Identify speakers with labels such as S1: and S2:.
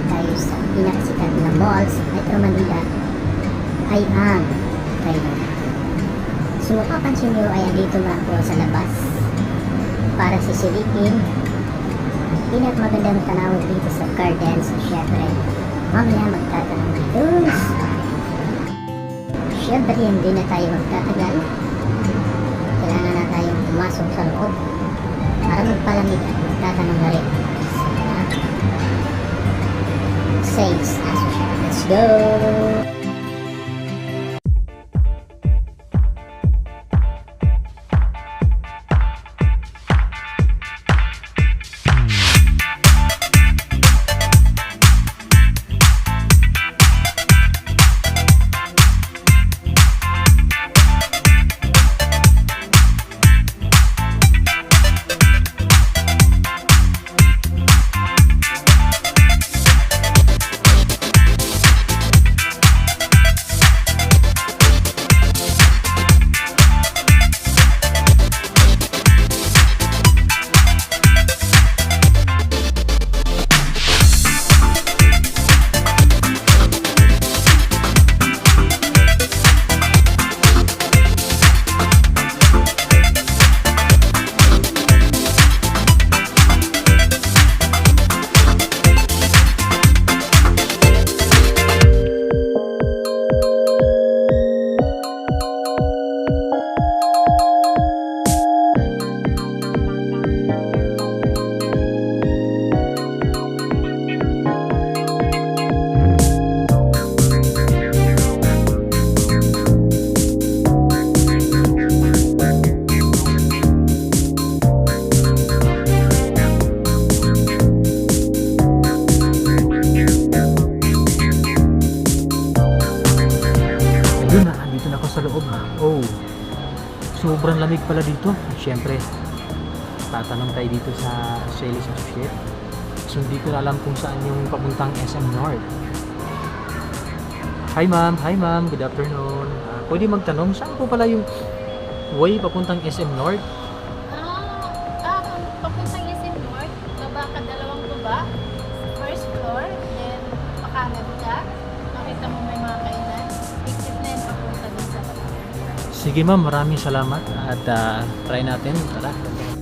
S1: tayo sa pinakasikat na mall sa Metro Manila ay ang Trinoma. So mapapansin nyo ay andito na ako sa labas para sisilipin pinakamagandang tanawin dito sa gardens. Syempre mamaya magtatanong dito. Syempre hindi na tayo magtatagal, kailangan na tayong pumasok sa loob para magpalamig at magtatanong na rin sa sales associate. Let's go!
S2: Yun na, andito na ako sa loob. Oh, sobrang lamig pala dito. Siyempre, tatanong tayo dito sa sales associate. So, hindi ko na alam kung saan yung papuntang SM North. Hi ma'am, good afternoon. Pwede magtanong, saan po pala yung way papuntang SM North?
S3: Papuntang SM North, baba ka dalawang baba, first floor, then pakanan ka, makita mo may mga kainan, exit na yun papunta din sa baba.
S2: Sige ma'am, maraming salamat at try natin. Tara.